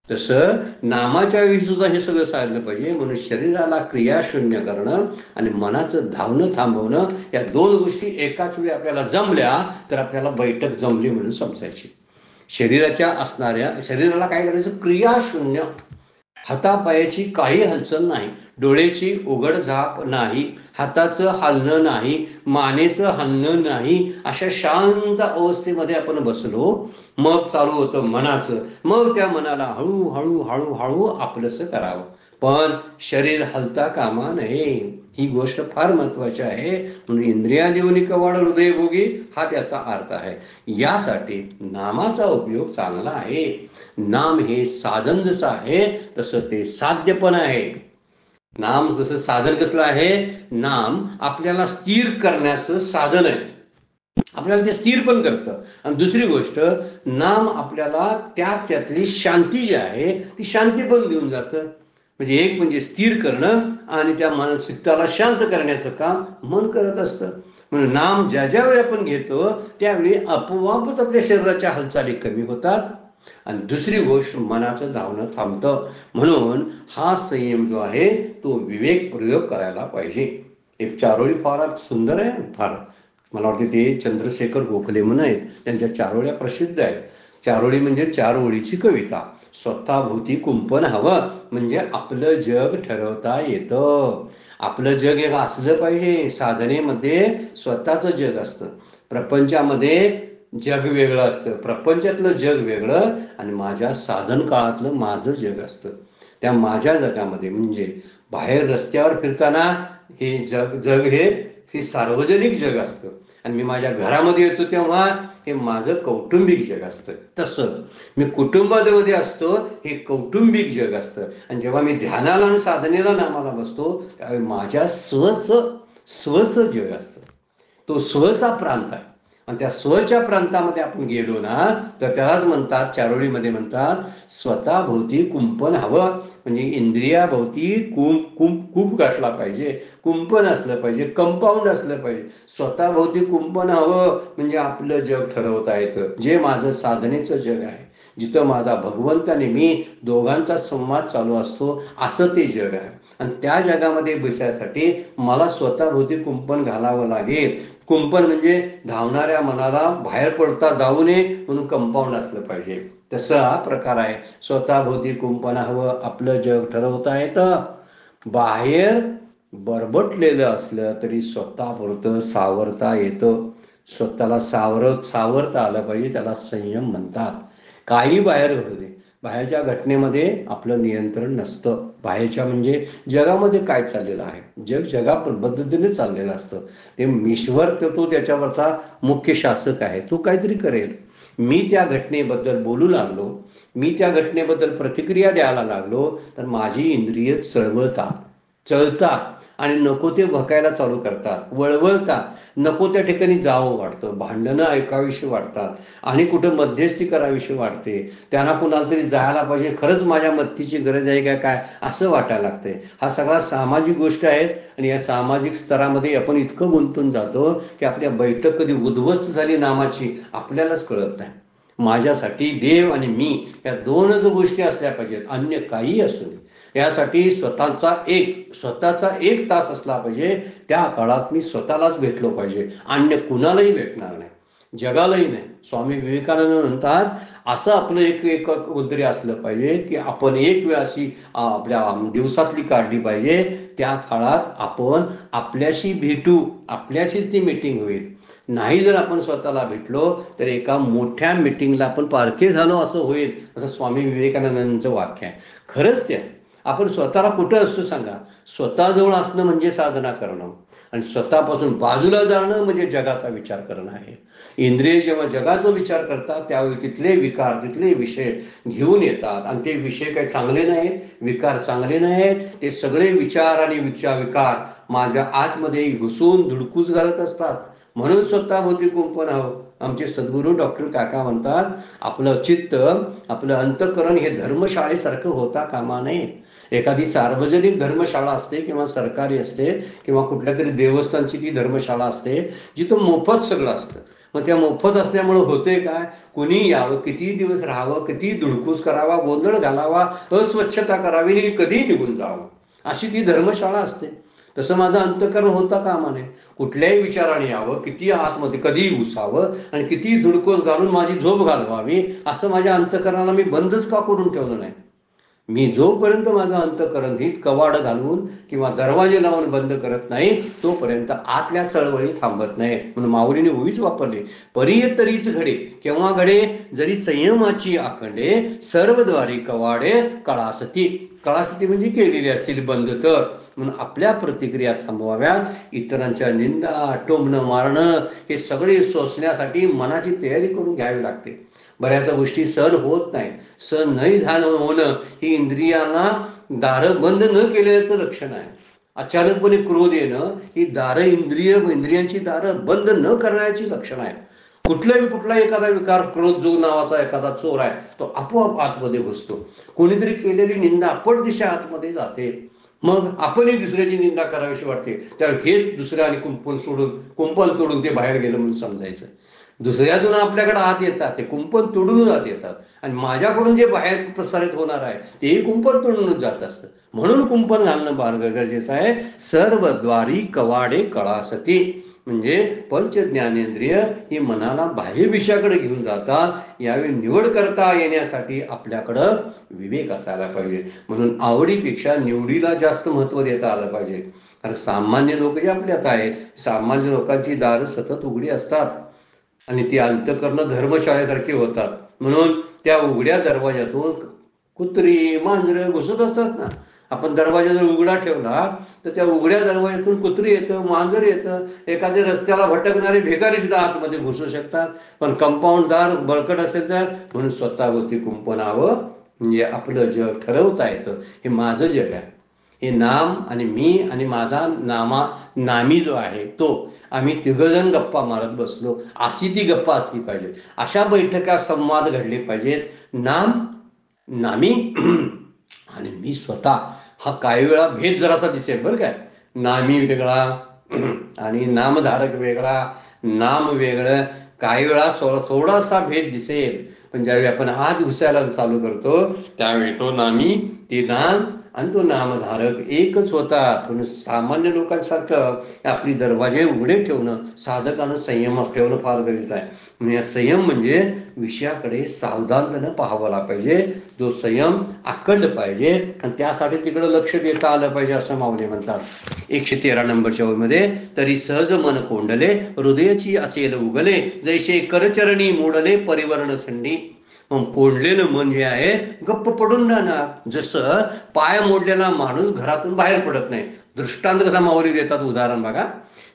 तसं नामाच्या वेळी सुद्धा हे सगळं साधलं पाहिजे. म्हणून शरीराला क्रियाशून्य करणं आणि मनाचं धावणं थांबवणं या दोन गोष्टी एकाच वेळी आपल्याला जमल्या तर आपल्याला बैठक जमली म्हणून समजायची. शरीराला काय करायचं, क्रियाशून्य, हातापायाची काही हालचाल नाही, डोळ्याची उघड झाप नाही, हाताचं हलणं नाही, मानेचं हलणं नाही, अशा शांत अवस्थेमध्ये आपण बसलो. मग चालू होतं मनाचं. मग त्या मनाला हळूहळू हळूहळू आपलंसं करावं. पण शरीर हलता कामा नये, ही गोष्ट फार महत्वाची आहे. म्हणून इंद्रिया देऊनी कवाड हृदय भोगी हा त्याचा अर्थ आहे. यासाठी नामाचा उपयोग चांगला आहे. नाम हे साधन जसं आहे तसं ते साध्य पण आहे. नाम जसं साधन कसलं आहे, नाम आपल्याला स्थिर करण्याचं साधन आहे, आपल्याला ते स्थिर पण करतं. आणि दुसरी गोष्ट, नाम आपल्याला त्यातली शांती जी आहे ती शांती पण देऊन जातं. म्हणजे एक म्हणजे स्थिर करणं आणि त्या मानसिकताला शांत करण्याचं काम मन करत असतं. म्हणून नाम ज्या ज्या वेळी आपण घेतो त्यावेळी आपोआपच आपल्या शरीराच्या हालचाली कमी होतात आणि दुसरी गोष्ट मनाचं धावणं थांबतं. म्हणून हा संयम जो आहे तो विवेक प्रयोग करायला पाहिजे. एक चारोळी फार सुंदर आहे, फार मला वाटते ते चंद्रशेखर गोखले म्हणून आहेत, त्यांच्या चारोळ्या प्रसिद्ध आहेत. चारोळी म्हणजे चार ओळीची कविता. स्वतःभोवती कुंपण हवं म्हणजे आपलं जग ठरवता येतं. आपलं जग एक असलं पाहिजे. साधनेमध्ये स्वतःचं जग असतं, प्रपंचामध्ये जग वेगळं असतं, प्रपंचातलं जग वेगळं आणि माझ्या साधन काळातलं माझं जग असतं. त्या माझ्या जगामध्ये म्हणजे बाहेर रस्त्यावर फिरताना हे जग हे सार्वजनिक जग असतं आणि मी माझ्या घरामध्ये येतो तेव्हा हे माझं कौटुंबिक जग असतं. तसं मी कुटुंबामध्ये असतो हे कौटुंबिक जग असतं. आणि जेव्हा मी ध्यानाला आणि साधनेला नामाला बसतो त्यावेळी माझ्या स्वचं जग असतं. तो स्वचा प्रांत आहे आणि त्या स्वच्या प्रांतामध्ये आपण गेलो ना तर त्यालाच म्हणतात, चारोळीमध्ये म्हणतात, स्वतःभोवती कुंपण हवं म्हणजे इंद्रियाभोवती कूप गाठला पाहिजे, कुंपण असलं पाहिजे, कंपाऊंड असलं पाहिजे. स्वतःभोवती कुंपण हवं म्हणजे आपलं जग ठरवता येतं, जे माझं साधनेचं जग आहे, जिथं माझा भगवंत आणि मी दोघांचा संवाद चालू असतो, असं ते जग आहे. आणि त्या जगामध्ये बसण्यासाठी मला स्वतःभोवती कुंपण घालावं लागेल. कुंपण म्हणजे धावणाऱ्या मनाला बाहेर पडता जाऊ नये म्हणून कंपाऊंड असलं पाहिजे. तसा हा प्रकार आहे. स्वतःभोवती कुंपण हवं, आपलं जग ठरवता येतं. बाहेर बरबटलेलं असलं तरी स्वतःपुरतं सावरता येतं. स्वतःला सावरता आलं पाहिजे, त्याला संयम म्हणतात. काही बाहेर घडू दे, बाहेरच्या घटनेमध्ये आपलं नियंत्रण नसतं. बाहेरच्या म्हणजे जगामध्ये काय चाललेलं आहे, जगा पद्धतीने चाललेलं असतं. ते ईश्वर तो त्याच्यावरचा मुख्य शासक आहे, तो काहीतरी करेल. मी त्या घटनेबद्दल बोलू लागलो, मी त्या घटनेबद्दल प्रतिक्रिया द्यायला लागलो तर माझी इंद्रिय चळतात आणि नको ते भकायला चालू करतात, वळवळतात. नको त्या ठिकाणी जावं वाटतं, भांडणं ऐकावीशी वाटतात आणि कुठं मध्यस्थी करावीशी वाटते. त्यांना कुणाला तरी जायला पाहिजे, खरंच माझ्या मदतीची गरज आहे का काय असं वाटायला लागतंय. हा सगळा सामाजिक गोष्ट आहेत आणि या सामाजिक स्तरामध्ये आपण इतकं गुंतून जातो की आपल्या बैठक कधी उद्ध्वस्त झाली नामाची आपल्यालाच कळत नाही. माझ्यासाठी देव आणि मी या दोनच गोष्टी असल्या पाहिजेत, अन्य काही असू नये. यासाठी स्वतःचा एक तास असला पाहिजे. त्या काळात मी स्वतःलाच भेटलो पाहिजे, अन्य कुणालाही भेटणार नाही. जगालाही नाही. स्वामी विवेकानंद म्हणतात असं आपलं एक कोणतरी असलं पाहिजे की आपण एक वेळ अशी आपल्या दिवसातली काढली पाहिजे, त्या काळात आपण आपल्याशी भेटू, आपल्याशीच ती मीटिंग होईल. नाही जर आपण स्वतःला भेटलो तर एका मोठ्या मीटिंगला आपण पारखे झालो असं होईल, असं स्वामी विवेकानंदांचं वाक्य आहे. खरंच त्या आपण स्वतःला कुठं असतो सांगा? स्वतःजवळ असणं म्हणजे साधना करणं, आणि स्वतःपासून बाजूला जाणं म्हणजे जगाचा विचार करणं आहे. इंद्रिय जेव्हा जगाचा विचार करतात त्यावेळी तिथले विकार, तिथले विषय घेऊन येतात, आणि ते विषय काही चांगले नाहीत, विकार चांगले नाहीत. ते सगळे विचार आणि विकार माझ्या आतमध्ये घुसून धुडकूस घालत असतात. म्हणून स्वतःभोवती कुंपण हवं. आमचे सद्गुरू डॉक्टर काका म्हणतात आपलं चित्त, आपलं अंतःकरण हे धर्मशाळेसारखं होता कामा नये. एखादी सार्वजनिक धर्मशाळा असते किंवा सरकारी असते किंवा कुठल्या तरी देवस्थानची ती धर्मशाळा असते जिथं मोफत सगळं असतं. मग त्या मोफत असल्यामुळे होते काय? कुणी यावं, किती दिवस राहावं, किती धुडकूस करावा, गोंधळ घालावा, अस्वच्छता करावी आणि कधी निघून जावं, अशी ती धर्मशाळा असते. तसं माझं अंतःकरण होता कामा नये. कुठल्याही विचाराने यावं, किती आतमध्ये कधी घुसावं आणि किती धुडकोस घालून माझी झोप घालवावी, असं माझ्या अंतःकरणाला मी बंदच का करून ठेवलं नाही? मी जोपर्यंत माझं अंतःकरण हित कवाड घालून किंवा दरवाजे लावून बंद करत नाही तोपर्यंत आतल्या चळवळी थांबत नाही. म्हणून माऊलीने उभीच वापरली, परिय तरीच घडे. केव्हा घडे? जरी संयमाची आखंडे सर्वद्वारी कवाडे कळासती. कळासती म्हणजे केलेली असतील बंद तर. म्हणून आपल्या प्रतिक्रिया थांबवाव्यात. इतरांच्या निंदा, टोमणं, मारणं हे सगळे सोसण्यासाठी मनाची तयारी करून घ्यावी लागते. बऱ्याच गोष्टी सहन होत नाहीत. सहन नाही झालं होणं ही इंद्रियांना दारं बंद न केल्याचं लक्षण आहे. अचानकपणे क्रोध येणं ही दारं इंद्रियांची दारं बंद न करण्याची लक्षण आहे. कुठला एखादा विकार, क्रोध जो नावाचा एखादा चोर आहे तो आपोआप आतमध्ये घुसतो. कोणीतरी केलेली निंदा पटदिशा आतमध्ये जाते. मग आपणही दुसऱ्याची निंदा करावीशी वाटते. त्यावेळी हेच दुसऱ्याने कुंपण तोडून ते बाहेर गेलं म्हणून समजायचं. दुसऱ्यातून आपल्याकडे आत येतात, ते कुंपण तोडूनच आत येतात, आणि माझ्याकडून जे बाहेर प्रसारित होणार आहे तेही कुंपण तोडूनच जात असतं. म्हणून कुंपण घालणं फार गरजेचं आहे. सर्व द्वारी कवाडे कळासती म्हणजे पंच ज्ञानेंद्रिय ही मनाला बाह्य विषयाकडे घेऊन जातात. यावेळी निवड करता येण्यासाठी आपल्याकडं विवेक असायला पाहिजे. म्हणून आवडीपेक्षा निवडीला जास्त महत्व देता आलं पाहिजे. कारण सामान्य लोक जे आपल्यात आहेत, सामान्य लोकांची दारं सतत उघडी असतात आणि ती अंतःकरणं धर्मशाळेसारखी होतात. म्हणून त्या उघड्या दरवाजातून कुत्री, मांजरं घुसत असतात ना. आपण दरवाजा जर उघडा ठेवला तर त्या उघड्या दरवाजातून कुत्री येतं, मांजर येतं, एखाद्या रस्त्याला भटकणारे भिकारी सुद्धा आतमध्ये घुसू शकतात. पण कंपाऊंड दार बळकट असेल तर, म्हणून स्वतःभोवती कुंपणावं. म्हणजे आपलं जग ठरवता येतं, हे माझं जग आहे, हे नाम आणि मी आणि माझा नामी जो आहे तो. आम्ही तिघजण गप्पा मारत बसलो, अशी ती गप्पा असली पाहिजे. अशा बैठका, संवाद घडले पाहिजेत. नामी आणि मी स्वतः हा काही वेळा भेद जरासा दिसेल बरं काय. नामी वेगळा आणि नामधारक वेगळा, नाम वेगळं, काही वेळा थोडासा भेद दिसेल. पण ज्यावेळी आपण आत घुसायला चालू करतो त्यावेळी तो नामी, ते नाम आणि तो नामधारक एकच होतात. म्हणून सामान्य लोकांसारखं आपली दरवाजे उघडे ठेवणं, साधकानं संयम ठेवणं फार गरजेचं आहे. म्हणजे संयम म्हणजे विषयाकडे सावधानतेनं पाहावला पाहिजे. जो संयम अखंड पाहिजे आणि त्यासाठी तिकडे लक्ष देता आलं पाहिजे असं माऊली म्हणतात 113 नंबरच्या ओळीमध्ये. तरी सहज मन कोंडले हृदयाची असेल उगले, जैसे करचरणी मोडले परिवर्ण संडी. मग कोंडलेलं मन जे आहे गप्प पडून राहणार. जसं पाय मोडलेला माणूस घरातून बाहेर पडत नाही. दृष्टांत कसा माऊली देतात, उदाहरण बघा.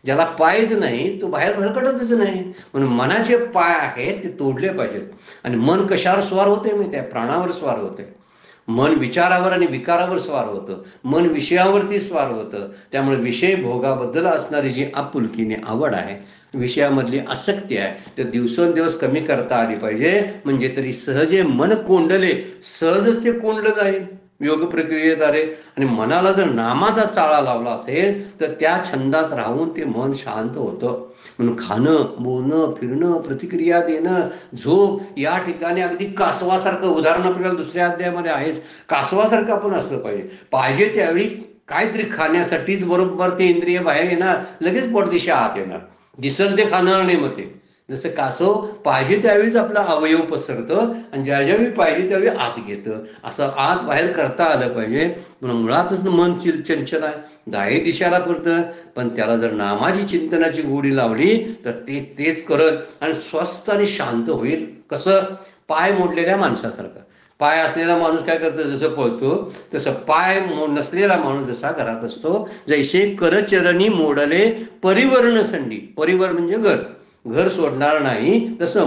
ज्याला पायच नाही तो बाहेर भरकटतच नाही. म्हणून मनाचे पाय आहेत ते तोडले पाहिजेत. आणि मन कशावर स्वार होते माहिती आहे? प्राणावर स्वार होते. मन विचारावर आणि विकारावर स्वार होतं. मन विषयावरती स्वार होतं. त्यामुळे विषय भोगाबद्दल असणारी जी आपुलकीने आवड आहे, विषयामधली आसक्ती आहे, ते दिवसेंदिवस कमी करता आली पाहिजे. म्हणजे तरी सहजे मन कोंडले, सहजच ते कोंडलं जाईल योग प्रक्रियेद्वारे. आणि मनाला जर नामाचा चाळा लावला असेल तर त्या छंदात राहून ते मन शांत होतं. म्हणून खाणं, बोलणं, फिरणं, प्रतिक्रिया देणं, झोप या ठिकाणी अगदी कासवासारखं, उदाहरण आपल्याला दुसऱ्या अध्यायामध्ये आहेच, कासवासारखं आपण असलं पाहिजे त्यावेळी काहीतरी खाण्यासाठीच बरोबर ते इंद्रिय बाहेर येणार, लगेच पोटदिशा आत येणार, दिसल ते खाणार नाही. मग ते जसं कासव पाहिजे त्यावेळीच आपला अवयव पसरतं आणि ज्या ज्यावेळी पाहिजे त्यावेळी आत घेतं, असं आत बाहेर करता आलं पाहिजे. म्हणून मुळातच मन चंचल आहे, दाही दिशाला फिरतं, पण त्याला जर नामाची चिंतनाची गोडी लावली तर ते तेच करत आणि स्वस्थ आणि शांत होईल. कसं? पाय मोडलेल्या माणसासारखं. पाय असलेला माणूस काय करतो? जसं पळतो तसं पाय नसलेला माणूस जसा घरात असतो. जैसे करचरणी मोडले परिवर्ण संडी, परिवर म्हणजे घर, घर सोडणार नाही, तसं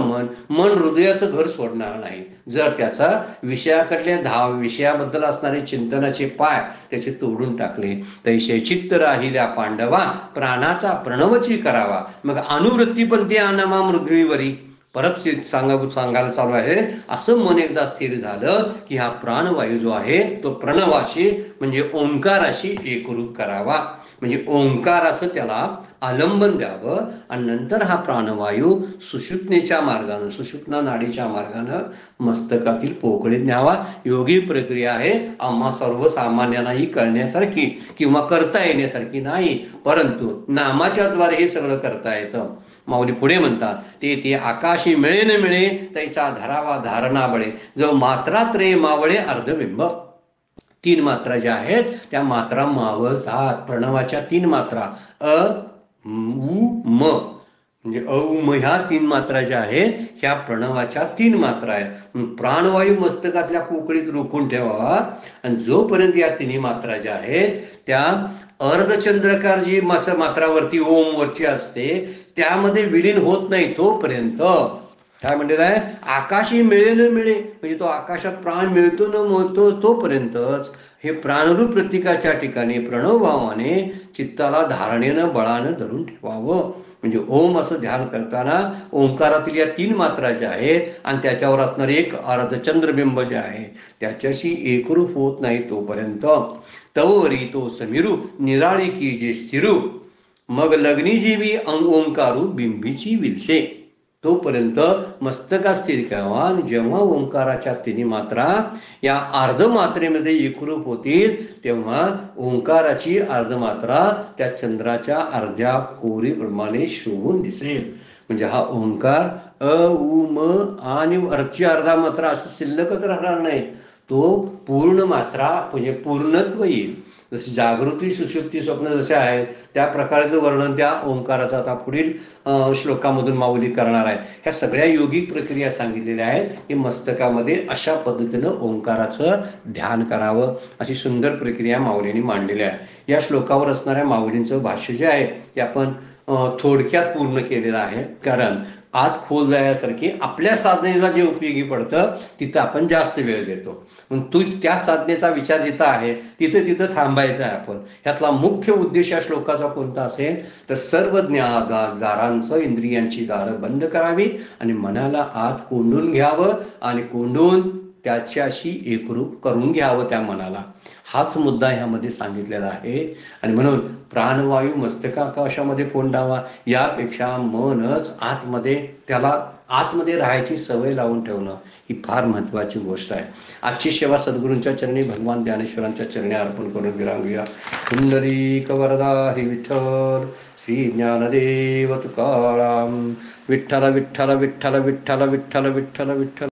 मन हृदयाचं घर सोडणार नाही. जर त्याचा विषयाकडल्या विषयाबद्दल असणारे चिंतनाचे पाय त्याचे तोडून टाकले. तैसे चित्त राहिल्या पांडवा प्राणाचा प्रणवची करावा. मग अनुवृत्ती पण ती अनामा मृगवीवरी परत सांगायला चालू आहे. असं मन एकदा स्थिर झालं की हा प्राणवायू जो आहे तो प्रणवाशी म्हणजे ओंकाराशी एकरूप करावा. म्हणजे ओंकाराचं त्याला आलंबन द्यावं आणि नंतर हा प्राणवायू सुषुप्नेच्या मार्गानं, सुषुप्ना नाडीच्या मार्गानं मस्तकातील पोकळीत न्यावा. योगी प्रक्रिया आहे, आम्हा सर्वसामान्यांनाही कळण्यासारखी किंवा करता येण्यासारखी नाही, परंतु नामाच्या द्वारे हे सगळं करता येतं. माऊली पुढे म्हणतात, ते आकाशी मिळे न मिळे तैसा धरावा धारणा बळे, जो मात्रात्रे मावळे अर्धबिंब. 3 मात्रा ज्या आहेत त्या मात्रा मावळतात. प्रणवाच्या 3 मात्रा अ उ म म्हणजे अ उ म ह्या 3 मात्रा ज्या आहेत ह्या प्रणवाच्या 3 मात्रा आहेत. प्राणवायू मस्तकातल्या पोकळीत रोखून ठेवावा आणि जोपर्यंत या 3 मात्रा ज्या आहेत त्या अर्धचंद्रकार जी मात्रावरती ओम वरची असते त्यामध्ये विलीन होत नाही तोपर्यंत काय म्हणलेलं आहे? आकाशी मिळे न मिळे म्हणजे तो आकाशात प्राण मिळतो न मिळतो तोपर्यंतच हे प्राणरूप प्रतीकाच्या ठिकाणी प्रणव भावाने चित्ताला धारणेनं बळानं धरून ठेवावं. म्हणजे ओम असं ध्यान करताना ओंकारातील या 3 मात्रा ज्या आहेत आणि त्याच्यावर असणारे एक अर्धचंद्रबिंब जे आहे त्याच्याशी एकरूप होत नाही तोपर्यंत तवरी तो समीरू निराळी की जे स्थिरू मग लग्नी जीवी ओंकारू बिंबीची विलसे. तोपर्यंत मस्तका स्थिर करावा आणि जेव्हा ओंकाराच्या 3 मात्रा या अर्धमात्रेमध्ये एकरूप होतील तेव्हा ओंकाराची अर्धमात्रा त्या चंद्राच्या अर्ध्या कोरीप्रमाणे शोभून दिसेल. म्हणजे हा ओंकार अ उ म आणि वरची अर्धा मात्रा असं शिल्लकच राहणार नाही, तो पूर्ण मात्रा म्हणजे पूर्णत्व येईल. जसे जागृती सुषुप्ती स्वप्न जसे आहेत त्या प्रकारचं वर्णन त्या ओंकाराचं आता पुढील श्लोकामधून माऊली करणार आहे. ह्या सगळ्या योगिक प्रक्रिया सांगितलेल्या आहेत की मस्तकामध्ये अशा पद्धतीनं ओंकाराचं ध्यान करावं. अशी सुंदर प्रक्रिया माऊलींनी मांडलेली आहे. या श्लोकावर असणाऱ्या माऊलींचं भाष्य जे आहे ते आपण थोडक्यात पूर्ण केलेलं आहे, कारण आत खोल जाण्यासारखी आपल्या साधनेला जे उपयोगी पडतं तिथं आपण जास्त वेळ देतो. मग तूच त्या साधनेचा विचार जिथं आहे तिथं थांबायचं आहे आपण. ह्यातला मुख्य उद्देश या श्लोकाचा कोणता असेल तर सर्व दारांचं इंद्रियांची दारं बंद करावी आणि मनाला आत कोंडून घ्यावं आणि कोंडून त्याच्याशी एकरूप करून घ्यावं त्या मनाला. हाच मुद्दा ह्यामध्ये सांगितलेला आहे. आणि म्हणून प्राणवायू मस्तकाकाशामध्ये कोंडावा यापेक्षा मनच आतमध्ये त्याला आतमध्ये राहायची सवय लावून ठेवणं ही फार महत्वाची गोष्ट आहे. आजची सेवा सद्गुरूंच्या चरणी भगवान ज्ञानेश्वरांच्या चरणी अर्पण करून विरांगूया. पुंडरीक वरदा हरी विठ्ठल श्री ज्ञानदेव तुकाराम. विठ्ठल विठ्ठल विठ्ठल विठ्ठल विठ्ठल विठ्ठल विठ्ठल.